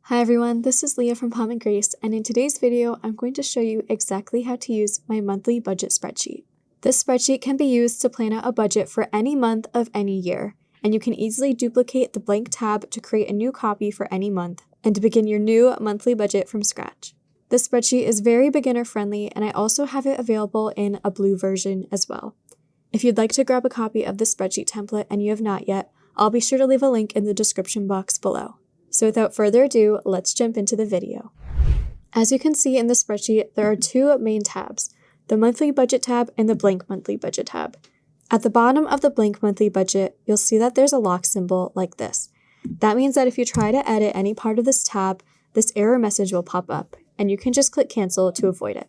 Hi everyone, this is Leah from Palm & Grace, and in today's video, I'm going to show you exactly how to use my monthly budget spreadsheet. This spreadsheet can be used to plan out a budget for any month of any year, and you can easily duplicate the blank tab to create a new copy for any month and to begin your new monthly budget from scratch. This spreadsheet is very beginner friendly, and I also have it available in a blue version as well. If you'd like to grab a copy of this spreadsheet template and you have not yet, I'll be sure to leave a link in the description box below. So without further ado, let's jump into the video. As you can see in the spreadsheet, there are two main tabs, the monthly budget tab and the blank monthly budget tab. At the bottom of the blank monthly budget, you'll see that there's a lock symbol like this. That means that if you try to edit any part of this tab, this error message will pop up, and you can just click cancel to avoid it.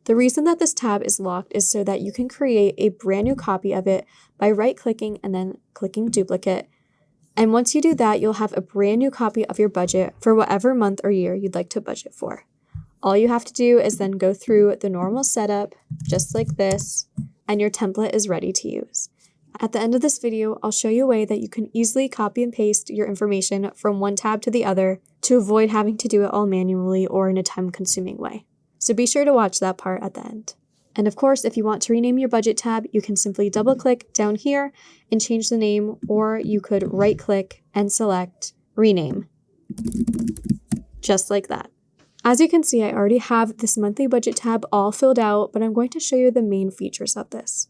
The reason that this tab is locked is so that you can create a brand new copy of it by right-clicking and then clicking duplicate. And once you do that, you'll have a brand new copy of your budget for whatever month or year you'd like to budget for. All you have to do is then go through the normal setup, just like this, and your template is ready to use. At the end of this video, I'll show you a way that you can easily copy and paste your information from one tab to the other to avoid having to do it all manually or in a time-consuming way. So be sure to watch that part at the end. And of course, if you want to rename your budget tab, you can simply double-click down here and change the name, or you could right-click and select Rename. Just like that. As you can see, I already have this monthly budget tab all filled out, but I'm going to show you the main features of this.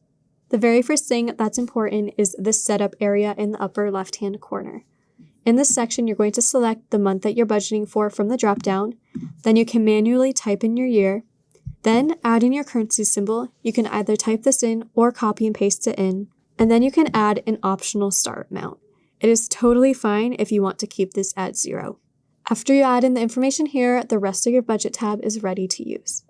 The very first thing that's important is this setup area in the upper left-hand corner. In this section, you're going to select the month that you're budgeting for from the drop-down. Then you can manually type in your year. Then add in your currency symbol. You can either type this in or copy and paste it in. And then you can add an optional start amount. It is totally fine if you want to keep this at 0. After you add in the information here, the rest of your budget tab is ready to use.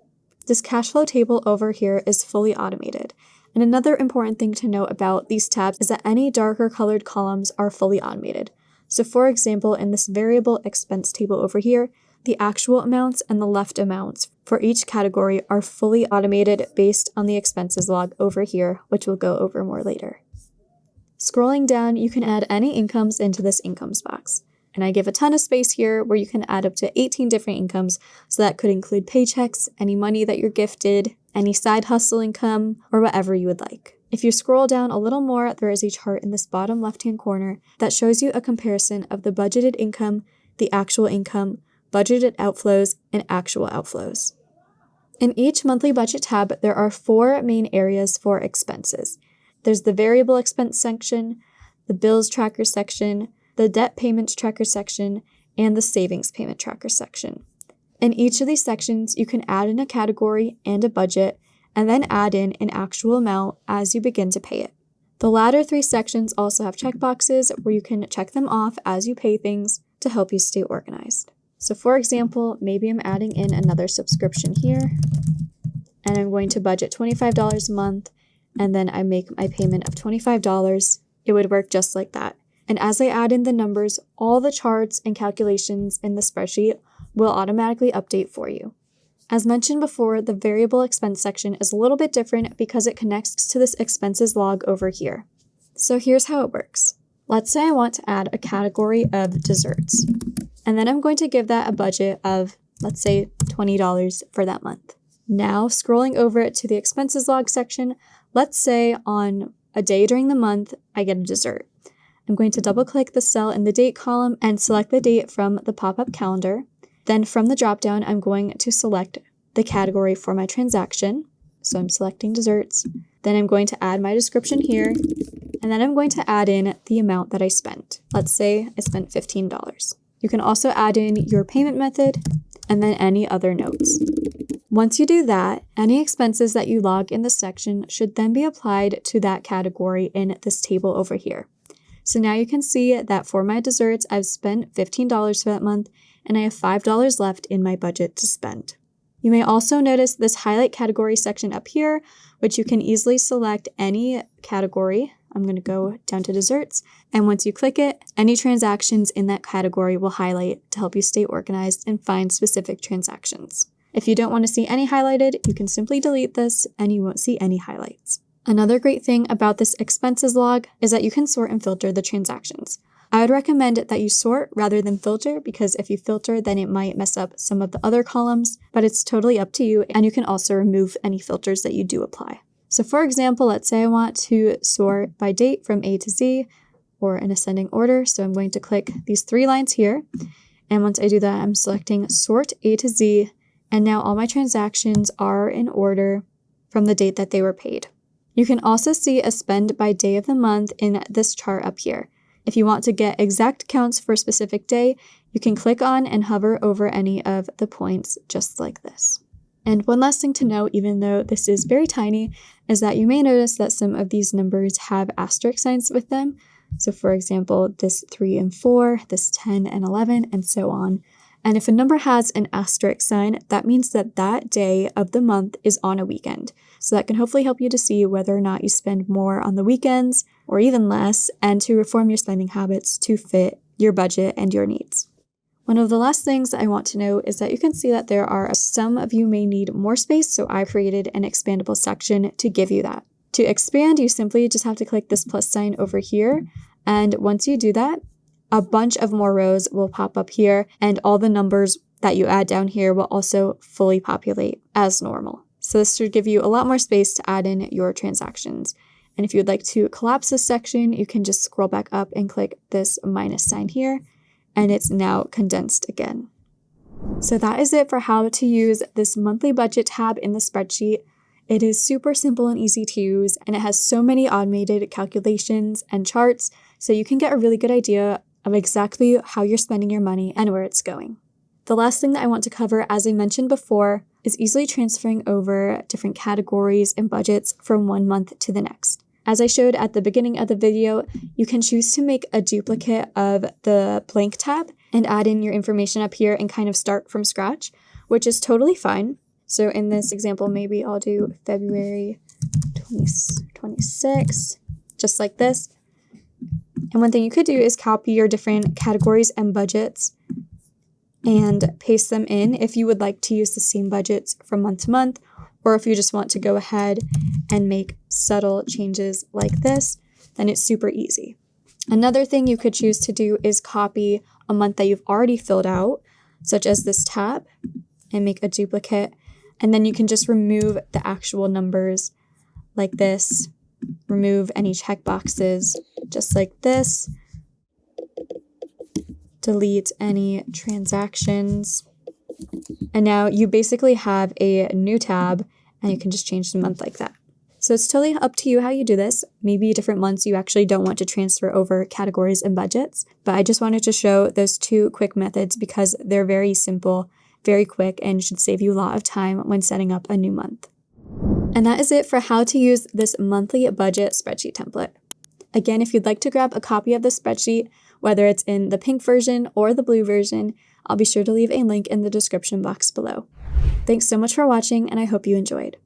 This cash flow table over here is fully automated. And another important thing to note about these tabs is that any darker colored columns are fully automated. So for example, in this variable expense table over here, the actual amounts and the left amounts for each category are fully automated based on the expenses log over here, which we'll go over more later. Scrolling down, you can add any incomes into this incomes box. And I give a ton of space here where you can add up to 18 different incomes, so that could include paychecks, any money that you're gifted, any side hustle income, or whatever you would like. If you scroll down a little more, there is a chart in this bottom left-hand corner that shows you a comparison of the budgeted income, the actual income, budgeted outflows, and actual outflows. In each monthly budget tab, there are 4 main areas for expenses. There's the variable expense section, the bills tracker section, the debt payments tracker section, and the savings payment tracker section. In each of these sections, you can add in a category and a budget, and then add in an actual amount as you begin to pay it. The latter 3 sections also have checkboxes where you can check them off as you pay things to help you stay organized. So for example, maybe I'm adding in another subscription here, and I'm going to budget $25 a month, and then I make my payment of $25. It would work just like that. And as I add in the numbers, all the charts and calculations in the spreadsheet will automatically update for you. As mentioned before, the variable expense section is a little bit different because it connects to this expenses log over here. So here's how it works. Let's say I want to add a category of desserts. And then I'm going to give that a budget of, let's say, $20 for that month. Now, scrolling over to the expenses log section, let's say on a day during the month, I get a dessert. I'm going to double-click the cell in the date column and select the date from the pop-up calendar. Then from the drop-down, I'm going to select the category for my transaction. So I'm selecting desserts. Then I'm going to add my description here. And then I'm going to add in the amount that I spent. Let's say I spent $15. You can also add in your payment method and then any other notes. Once you do that, any expenses that you log in this section should then be applied to that category in this table over here. So now you can see that for my desserts, I've spent $15 for that month, and I have $5 left in my budget to spend. You may also notice this highlight category section up here, which you can easily select any category. I'm going to go down to desserts, and once you click it, any transactions in that category will highlight to help you stay organized and find specific transactions. If you don't want to see any highlighted, you can simply delete this and you won't see any highlights. Another great thing about this expenses log is that you can sort and filter the transactions. I would recommend that you sort rather than filter, because if you filter, then it might mess up some of the other columns, but it's totally up to you, and you can also remove any filters that you do apply. So for example, let's say I want to sort by date from A to Z, or in ascending order. So I'm going to click these 3 lines here, and once I do that, I'm selecting Sort A to Z, and now all my transactions are in order from the date that they were paid. You can also see a spend by day of the month in this chart up here. If you want to get exact counts for a specific day, you can click on and hover over any of the points just like this. And one last thing to note, even though this is very tiny, is that you may notice that some of these numbers have asterisk signs with them. So for example, this 3 and 4, this 10 and 11, and so on. And if a number has an asterisk sign, that means that that day of the month is on a weekend. So that can hopefully help you to see whether or not you spend more on the weekends or even less, and to reform your spending habits to fit your budget and your needs. One of the last things I want to note is that you can see that there are some of you may need more space, so I created an expandable section to give you that. To expand, you simply just have to click this plus sign over here, and once you do that, a bunch of more rows will pop up here, and all the numbers that you add down here will also fully populate as normal. So this should give you a lot more space to add in your transactions. And if you'd like to collapse this section, you can just scroll back up and click this minus sign here, and it's now condensed again. So that is it for how to use this monthly budget tab in the spreadsheet. It is super simple and easy to use, and it has so many automated calculations and charts, so you can get a really good idea of exactly how you're spending your money and where it's going. The last thing that I want to cover, as I mentioned before, is easily transferring over different categories and budgets from one month to the next. As I showed at the beginning of the video, you can choose to make a duplicate of the blank tab and add in your information up here and kind of start from scratch, which is totally fine. So in this example, maybe I'll do February 2026, just like this. And one thing you could do is copy your different categories and budgets and paste them in if you would like to use the same budgets from month to month, or if you just want to go ahead and make subtle changes like this, then it's super easy. Another thing you could choose to do is copy a month that you've already filled out, such as this tab, and make a duplicate. And then you can just remove the actual numbers like this, remove any checkboxes just like this, delete any transactions. And now you basically have a new tab, and you can just change the month like that. So it's totally up to you how you do this. Maybe different months you actually don't want to transfer over categories and budgets, but I just wanted to show those 2 quick methods because they're very simple, very quick, and should save you a lot of time when setting up a new month. And that is it for how to use this monthly budget spreadsheet template. Again, if you'd like to grab a copy of the spreadsheet, whether it's in the pink version or the blue version, I'll be sure to leave a link in the description box below. Thanks so much for watching, and I hope you enjoyed.